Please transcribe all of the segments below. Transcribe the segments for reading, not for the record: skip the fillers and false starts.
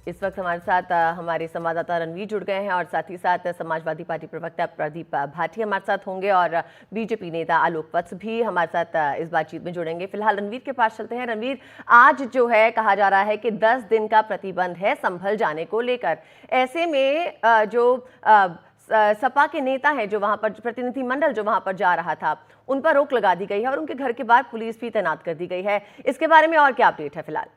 इस वक्त हमारे साथ हमारे संवाददाता रणवीर जुड़ गए हैं और साथ ही साथ समाजवादी पार्टी प्रवक्ता प्रदीप भाटी हमारे साथ होंगे और बीजेपी नेता आलोक वत्स भी हमारे साथ इस बातचीत में जुड़ेंगे। फिलहाल रणवीर के पास चलते हैं। रणवीर, आज जो है कहा जा रहा है कि 10 दिन का प्रतिबंध है संभल जाने को लेकर। ऐसे में जो सपा के नेता हैं, जो वहां पर प्रतिनिधिमंडल जो वहां पर जा रहा था, उन पर रोक लगा दी गई है और उनके घर के बाहर पुलिस भी तैनात कर दी गई है। इसके बारे में और क्या अपडेट है फिलहाल?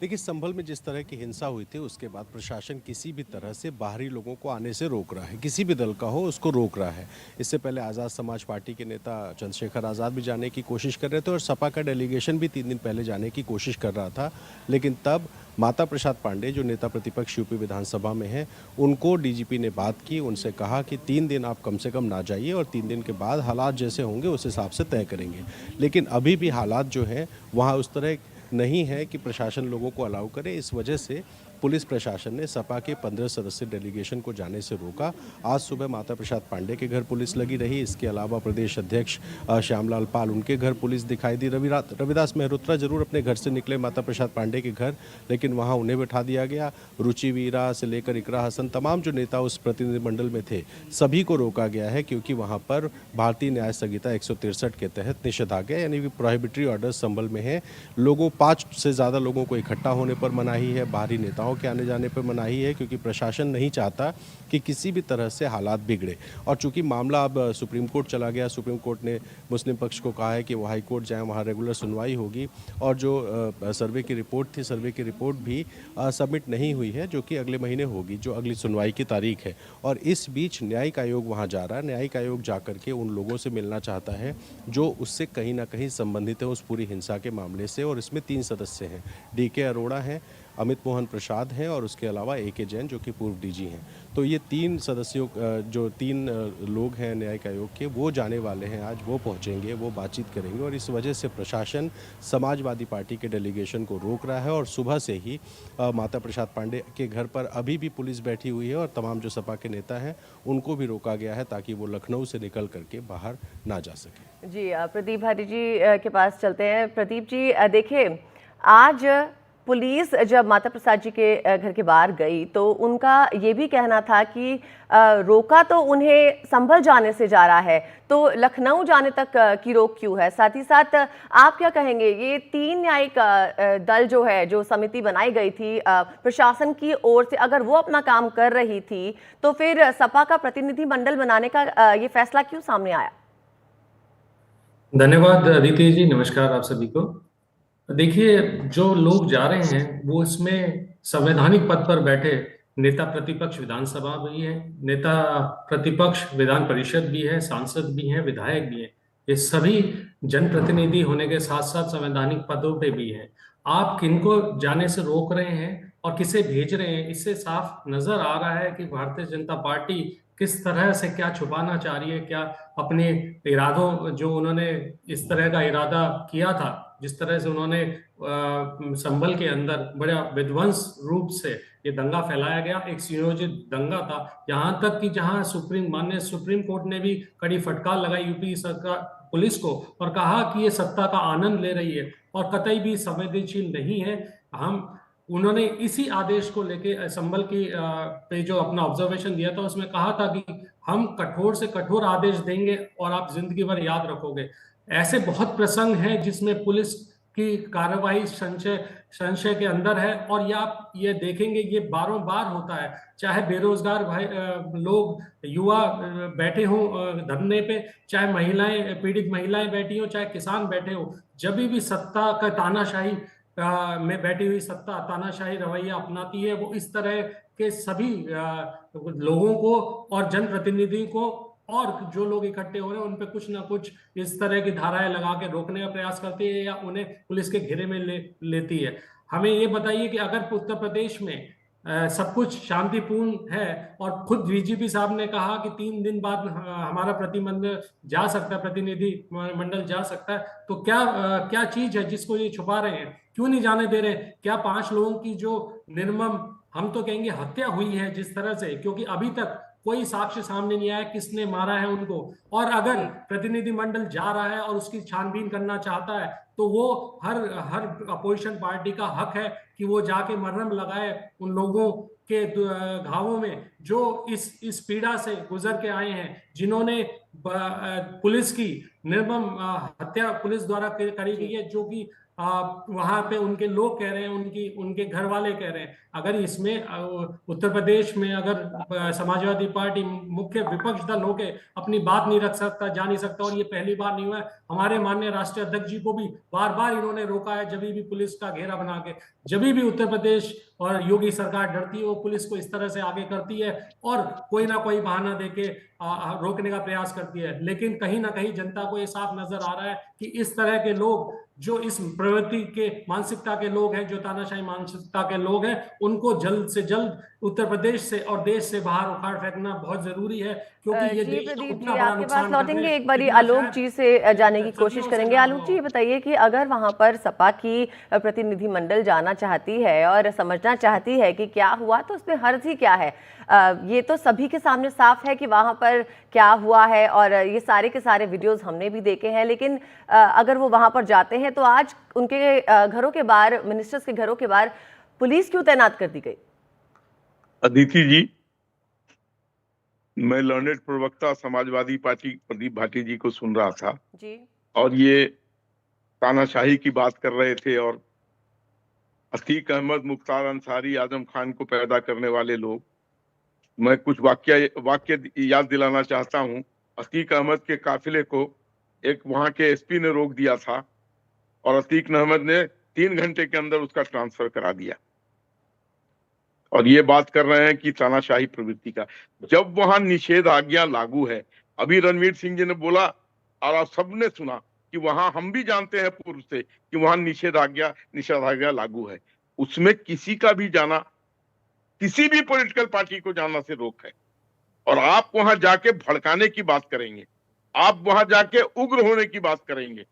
देखिए, संभल में जिस तरह की हिंसा हुई थी उसके बाद प्रशासन किसी भी तरह से बाहरी लोगों को आने से रोक रहा है, किसी भी दल का हो उसको रोक रहा है। इससे पहले आज़ाद समाज पार्टी के नेता चंद्रशेखर आज़ाद भी जाने की कोशिश कर रहे थे और सपा का डेलीगेशन भी 3 दिन पहले जाने की कोशिश कर रहा था, लेकिन तब माता प्रसाद पांडे, जो नेता प्रतिपक्ष यूपी विधानसभा में हैं, उनको डीजीपी ने बात की, उनसे कहा कि 3 दिन आप कम से कम ना जाइए और 3 दिन के बाद हालात जैसे होंगे उस हिसाब से तय करेंगे। लेकिन अभी भी हालात जो हैं वहाँ उस तरह नहीं है कि प्रशासन लोगों को अलाउ करे। इस वजह से पुलिस प्रशासन ने सपा के 15 सदस्यीय डेलीगेशन को जाने से रोका। आज सुबह माता प्रसाद पांडे के घर पुलिस लगी रही। इसके अलावा प्रदेश अध्यक्ष श्यामलाल पाल, उनके घर पुलिस दिखाई दी। रविदास मेहरोत्रा जरूर अपने घर से निकले माता प्रसाद पांडे के घर, लेकिन वहां उन्हें बैठा दिया गया। रुचि वीरा से लेकर इकरा हसन, तमाम जो नेता उस प्रतिनिधिमंडल में थे, सभी को रोका गया है, क्योंकि वहां पर भारतीय न्याय संहिता 163 के तहत निषेधाज्ञा यानी कि प्रोहिबिटरी ऑर्डर संबल में है। 5 से ज़्यादा लोगों को इकट्ठा होने पर मनाही है, बाहरी नेताओं के आने जाने पर मनाही है, क्योंकि प्रशासन नहीं चाहता कि किसी भी तरह से हालात बिगड़े। और चूंकि मामला अब सुप्रीम कोर्ट चला गया, सुप्रीम कोर्ट ने मुस्लिम पक्ष को कहा है कि वो हाई कोर्ट जाएं, वहाँ रेगुलर सुनवाई होगी। और जो सर्वे की रिपोर्ट थी, सर्वे की रिपोर्ट भी सबमिट नहीं हुई है, जो कि अगले महीने होगी, जो अगली सुनवाई की तारीख है। और इस बीच न्यायिक आयोग वहाँ जा रहा है। न्यायिक आयोग जा करके उन लोगों से मिलना चाहता है जो उससे कहीं ना कहीं संबंधित है उस पूरी हिंसा के मामले से। और इसमें 3 सदस्य हैं, DK अरोड़ा हैं, अमित मोहन प्रसाद हैं और उसके अलावा AK जैन, जो कि पूर्व DG हैं। तो ये 3 सदस्यों, जो 3 लोग हैं न्यायिक आयोग के, वो जाने वाले हैं आज, वो पहुंचेंगे, वो बातचीत करेंगे। और इस वजह से प्रशासन समाजवादी पार्टी के डेलीगेशन को रोक रहा है। और सुबह से ही माता प्रसाद पांडे के घर पर अभी भी पुलिस बैठी हुई है और तमाम जो सपा के नेता हैं उनको भी रोका गया है, ताकि वो लखनऊ से निकल करके बाहर ना जा सके। जी, प्रदीप भाटी जी के पास चलते हैं। प्रदीप जी, देखिए, आज पुलिस जब माता प्रसाद जी के घर के बाहर गई तो उनका ये भी कहना था कि रोका तो उन्हें संभल जाने से जा रहा है, तो लखनऊ जाने तक की रोक क्यों है? साथ ही साथ आप क्या कहेंगे, ये 3 न्यायिक दल जो है, जो समिति बनाई गई थी प्रशासन की ओर से, अगर वो अपना काम कर रही थी तो फिर सपा का प्रतिनिधिमंडल बनाने का ये फैसला क्यों सामने आया? धन्यवाद अदिति जी, नमस्कार आप सभी को। देखिए, जो लोग जा रहे हैं वो इसमें संवैधानिक पद पर बैठे नेता प्रतिपक्ष विधानसभा भी है, नेता प्रतिपक्ष विधान परिषद भी है, सांसद भी हैं, विधायक भी हैं। ये सभी जनप्रतिनिधि होने के साथ साथ संवैधानिक पदों पे भी हैं। आप किनको जाने से रोक रहे हैं और किसे भेज रहे हैं, इससे साफ नजर आ रहा है कि भारतीय जनता पार्टी किस तरह से क्या छुपाना चाह रही है, क्या अपने इरादों, जो उन्होंने इस तरह का इरादा किया था, जिस तरह से उन्होंने संभल के अंदर बड़ा विध्वंस रूप से ये दंगा फैलाया गया, एक सुयोजित दंगा था। यहाँ तक कि जहाँ माननीय सुप्रीम कोर्ट ने भी कड़ी फटकार लगाई यूपी सरकार पुलिस को और कहा कि ये सत्ता का आनंद ले रही है और कतई भी संवेदनशील नहीं है। उन्होंने इसी आदेश को लेके संभल की पे जो अपना ऑब्जर्वेशन दिया था उसमें कहा था कि हम कठोर से कठोर आदेश देंगे और आप जिंदगी भर याद रखोगे। ऐसे बहुत प्रसंग हैं जिसमें पुलिस की कार्यवाही संशय के अंदर है और आप ये देखेंगे ये बारों बार होता है, चाहे बेरोजगार भाई लोग, युवा बैठे हों धरने पे, चाहे महिलाएं, पीड़ित महिलाएं बैठी हो, चाहे किसान बैठे हो, जब भी सत्ता का तानाशाही में बैठी हुई सत्ता तानाशाही रवैया अपनाती है, वो इस तरह के सभी लोगों को और जनप्रतिनिधि को और जो लोग इकट्ठे हो रहे हैं उन पे कुछ ना कुछ इस तरह की धाराएं लगा के रोकने का प्रयास करती है या उन्हें पुलिस के घेरे में लेती है। हमें ये बताइए कि अगर उत्तर प्रदेश में सब कुछ शांतिपूर्ण है और खुद डीजीपी साहब ने कहा कि 3 दिन बाद हमारा प्रतिनिधि जा सकता है, प्रतिनिधि मंडल जा सकता है, तो क्या चीज है जिसको ये छुपा रहे हैं, क्यों नहीं जाने दे रहे? क्या 5 लोगों की जो निर्मम, हम तो कहेंगे हत्या हुई है जिस तरह से, क्योंकि अभी तक कोई साक्ष्य सामने नहीं आया किसने मारा है उनको। और अगर प्रतिनिधिमंडल जा रहा है और उसकी छानबीन करना चाहता है तो वो हर हर अपोजिशन पार्टी का हक है कि वो जाके मरहम लगाए उन लोगों के घावों में जो इस पीड़ा से गुजर के आए हैं, जिन्होंने पुलिस की निर्मम हत्या पुलिस द्वारा करी गई है, जो कि वहां पे उनके लोग कह रहे हैं, उनके घर वाले कह रहे हैं। अगर इसमें उत्तर प्रदेश में अगर समाजवादी पार्टी मुख्य विपक्ष दल होके अपनी बात नहीं रख सकता, जा नहीं सकता, और ये पहली बार नहीं हुआ है। हमारे माननीय राष्ट्रीय अध्यक्ष जी को भी बार बार इन्होंने रोका है, जब भी पुलिस का घेरा बना के, जब भी उत्तर प्रदेश और योगी सरकार डरती है वो पुलिस को इस तरह से आगे करती है और कोई ना कोई बहाना देके रोकने का प्रयास करती है। लेकिन कहीं ना कहीं जनता को ये साफ नजर आ रहा है कि इस तरह के लोग जो इस प्रवृत्ति के मानसिकता के लोग हैं, जो तानाशाही मानसिकता के लोग हैं, उनको जल्द से जल्द उत्तर प्रदेश से और देश से बाहर उखाड़ फेंकना बहुत जरूरी है, क्योंकि ये जी देश को प्रदीप उतना जी, बड़ा आपके पास नुकसान कर लौटेंगे रहे एक बारी जितना आलोक शायद जी से जाने की कोशिश सदियों से करेंगे। ना आलोक जी, ये हो। बताइए कि अगर वहां पर सपा की प्रतिनिधिमंडल जाना चाहती है और समझना चाहती है कि क्या हुआ, तो उसमें हर्ज ही क्या है? ये तो सभी के सामने साफ है कि वहां पर क्या हुआ है और ये सारे के सारे वीडियोस हमने भी देखे हैं। लेकिन अगर वो वहां पर जाते हैं तो आज उनके घरों के बाहर, मिनिस्टर्स के घरों के बाहर पुलिस क्यों तैनात कर दी गई? अदिति जी, मैं लर्नेड प्रवक्ता समाजवादी पार्टी प्रदीप भाटी जी को सुन रहा था जी। और ये तानाशाही की बात कर रहे थे और अतीक अहमद, मुख्तार अंसारी, आजम खान को पैदा करने वाले लोग। मैं कुछ वाक्य याद दिलाना चाहता हूं। अतीक अहमद के काफिले को एक वहां के एसपी ने रोक दिया था और अतीक अहमद ने 3 घंटे के अंदर उसका ट्रांसफर करा दिया। और ये बात कर रहे हैं कि तानाशाही प्रवृत्ति का, जब वहां निषेध आज्ञा लागू है, अभी रणवीर सिंह जी ने बोला और आप सबने सुना कि वहां हम भी जानते हैं पूर्व से कि वहां निषेधाज्ञा लागू है, उसमें किसी का भी जाना, किसी भी पॉलिटिकल पार्टी को जाना से रोक है। और आप वहां जाके भड़काने की बात करेंगे, आप वहां जाके उग्र होने की बात करेंगे,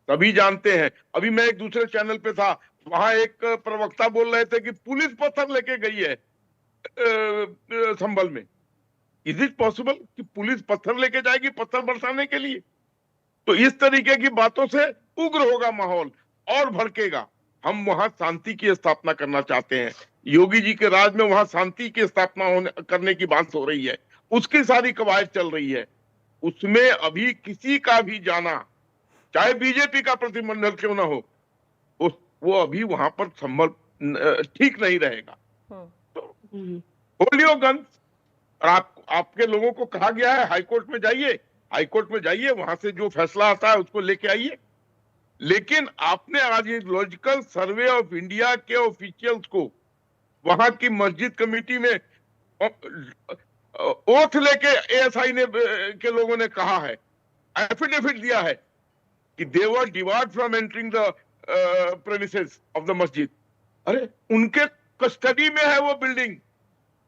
सभी जानते हैं। अभी मैं एक दूसरे चैनल पे था, वहां एक प्रवक्ता बोल रहे थे कि पुलिस पत्थर लेके गई है संभल में। इज इट पॉसिबल कि पुलिस पत्थर लेके जाएगी पत्थर बरसाने के लिए? तो इस तरीके की बातों से उग्र होगा माहौल और भड़केगा। हम वहां शांति की स्थापना करना चाहते हैं। योगी जी के राज में वहां शांति की स्थापना करने की बात हो रही है, उसकी सारी कवायद चल रही है। उसमें अभी किसी का भी जाना, चाहे बीजेपी का प्रतिनिधिमंडल क्यों ना हो, वो अभी वहां पर संभल ठीक नहीं रहेगा। तो होल्ड योर गन्स। और आपके लोगों को कहा गया है हाईकोर्ट में जाइए, हाईकोर्ट में जाइए, वहां से जो फैसला आता है उसको लेके आइए। लेकिन आपने आज ये लॉजिकल सर्वे ऑफ इंडिया के ऑफिशियल्स को वहां की मस्जिद कमेटी में ओथ लेके एएसआई ने के लोगों ने कहा है, एफिडेविट दिया है कि they were debarred from entering the premises of the मस्जिद। अरे उनके कस्टडी में है वो building,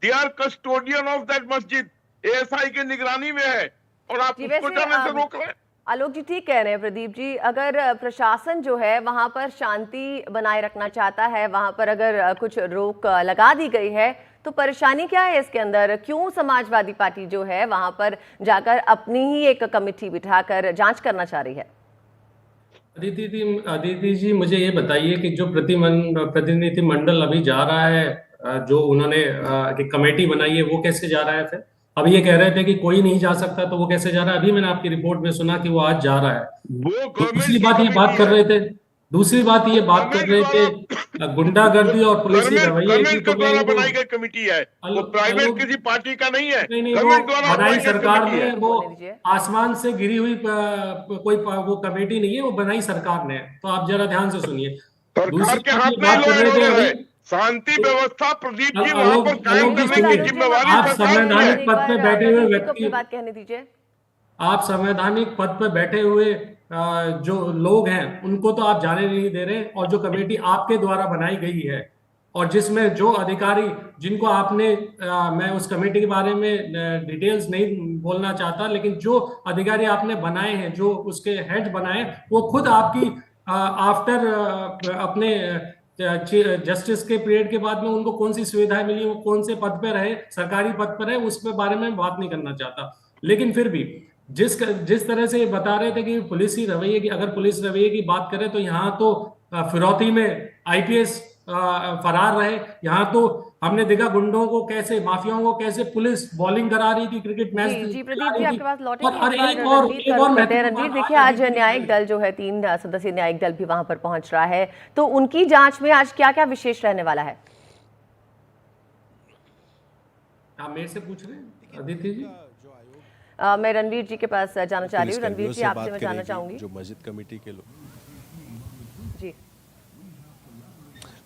they are custodian of that मस्जिद, एएसआई के निगरानी में है, और आप उसको जाने से रोक रहे हैं। आलोक जी ठीक कह रहे हैं प्रदीप जी, अगर प्रशासन जो है वहां पर शांति बनाए रखना चाहता है, वहां पर अगर कुछ रोक लगा दी गई है, तो परेशानी क्या है इसके अंदर? क्यों समाजवादी पार्टी जो है वहां पर जाकर अपनी ही एक कमेटी बिठाकर जांच करना चाह रही है? अदिति जी, मुझे ये बताइए कि जो प्रतिनिधि मंडल अभी जा रहा है, जो उन्होंने कमेटी बनाई है, वो कैसे जा रहा है? फिर अभी ये कह रहे थे कि कोई नहीं जा सकता, तो वो कैसे जा रहा है? अभी मैंने आपकी रिपोर्ट में सुना कि वो आज जा रहा है। वो दूसरी बात ये बात कर रहे थे, दूसरी बात ये बात कर रहे थे गुंडागर्दी और पुलिस की रवैये की, तो द्वारा बनाई गई कमेटी है, वो प्राइवेट किसी पार्टी का नहीं है। नहीं, वो बनाई सरकार ने, वो आसमान से गिरी हुई कोई वो कमेटी नहीं है, वो बनाई सरकार ने। तो आप जरा ध्यान से सुनिए। सरकार के हाथ में है शांति व्यवस्था, प्रदीप जी वहां पर कायम करने की जिम्मेवारी आप संवैधानिक पद पे बैठे हुए व्यक्ति, बात कहने दीजिए। आप संवैधानिक पद पे बैठे हुए जो लोग हैं उनको तो आप जाने नहीं दे रहे, और जो कमेटी आपके द्वारा बनाई गई है और जिसमें जो अधिकारी जिनको आपने मैं उस कमेटी के बारे में डिटेल्स नहीं बोलना चाहता, लेकिन जो अधिकारी आपने बनाए हैं, जो उसके हेड बनाए, वो खुद आपकी आफ्टर अपने जस्टिस के पीरियड के बाद में उनको कौन सी सुविधाएं मिली, वो कौन से पद पर रहे, सरकारी पद पर है, उस पे बारे में बात नहीं करना चाहता। लेकिन फिर भी जिस तरह से ये बता रहे थे कि पुलिस ही रवैये की, अगर पुलिस रवैये की बात करें तो यहाँ तो फिरौती में आईपीएस फरार रहे। यहाँ तो हमने देखा गुंडों को कैसे, माफियाओं को कैसे पुलिस बॉलिंग करा रही थी, क्रिकेट मैच जी जी करा प्रदीप जी, रही थी। आपके पास लौटेंगे और इस बार एक और रणवीर एक का और रुख करते हैं। महत्वपूर्ण रणवीर बात देखिए, आज आज अभी न्यायिक दल जो है, 3 सदस्यीय न्यायिक दल भी वहां पर पहुंच रहा है, तो उनकी जांच में आज क्या क्या विशेष रहने वाला है? आप मेरे से पूछ रहे हैं अदिति जी? मैं रणवीर जी के पास जाना चाह रही हूँ। रणवीर पुलिसकर्मियों जी, से आपसे बात मैं जानना करेगी, चाहूंगी। जो मस्जिद कमेटी के लोग। जी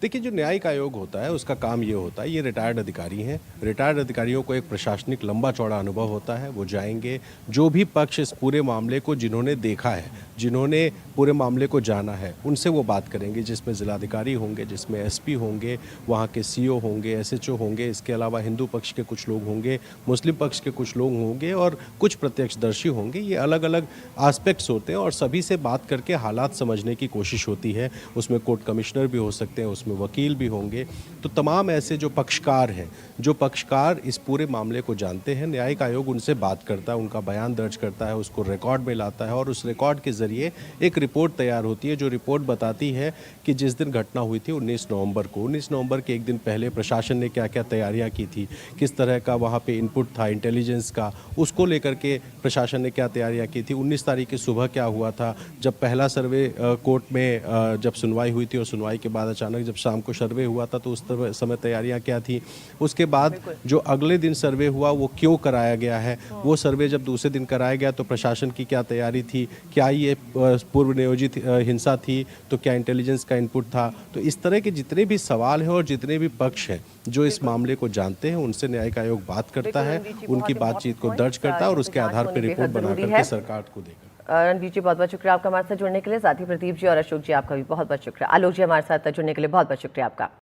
देखिए, जो न्यायिक आयोग होता है उसका काम ये होता है, ये रिटायर्ड अधिकारी हैं। रिटायर्ड अधिकारियों को एक प्रशासनिक लंबा चौड़ा अनुभव होता है। वो जाएंगे, जो भी पक्ष इस पूरे मामले को जिन्होंने देखा है, जिन्होंने पूरे मामले को जाना है, उनसे वो बात करेंगे, जिसमें जिलाधिकारी होंगे, जिसमें एसपी होंगे, वहाँ के सीओ होंगे, एसएचओ होंगे, इसके अलावा हिंदू पक्ष के कुछ लोग होंगे, मुस्लिम पक्ष के कुछ लोग होंगे और कुछ प्रत्यक्षदर्शी होंगे। ये अलग अलग आस्पेक्ट्स होते हैं और सभी से बात करके हालात समझने की कोशिश होती है। उसमें कोर्ट कमिश्नर भी हो सकते हैं, उसमें वकील भी होंगे। तो तमाम ऐसे जो पक्षकार हैं, जो पक्षकार इस पूरे मामले को जानते हैं, न्यायिक आयोग उनसे बात करता है, उनका बयान दर्ज करता है, उसको रिकॉर्ड में लाता है और उस रिकॉर्ड के जरिए एक रिपोर्ट तैयार होती है, जो रिपोर्ट बताती है कि जिस दिन घटना हुई थी 19 नवंबर को, 19 नवंबर के एक दिन पहले प्रशासन ने क्या क्या तैयारियां की थी, किस तरह का वहाँ पे इनपुट था इंटेलिजेंस का, उसको लेकर के प्रशासन ने क्या तैयारियां की थी। 19 तारीख की सुबह क्या हुआ था, जब पहला सर्वे कोर्ट में जब सुनवाई हुई थी और सुनवाई के बाद अचानक जब शाम को सर्वे हुआ था तो उस समय तैयारियां क्या थी। उसके बाद जो अगले दिन सर्वे हुआ वो क्यों कराया गया है, वो सर्वे जब दूसरे दिन कराया गया तो प्रशासन की क्या तैयारी थी, क्या ये पूर्व नियोजित हिंसा थी, तो क्या इंटेलिजेंस का इनपुट था। तो इस तरह के जितने भी सवाल हैं और जितने भी पक्ष हैं जो इस मामले को जानते हैं, उनसे न्यायिक आयोग बात करता है, उनकी बातचीत को दर्ज करता है और उसके आधार पर रिपोर्ट बना करके सरकार को देगा। रणवीर जी, बहुत बहुत शुक्रिया आपका हमारे साथ जुड़ने के लिए। साथ ही प्रदीप जी और अशोक जी, आपका भी बहुत बहुत शुक्रिया। आलोक जी, हमारे साथ जुड़ने के लिए बहुत बहुत शुक्रिया आपका।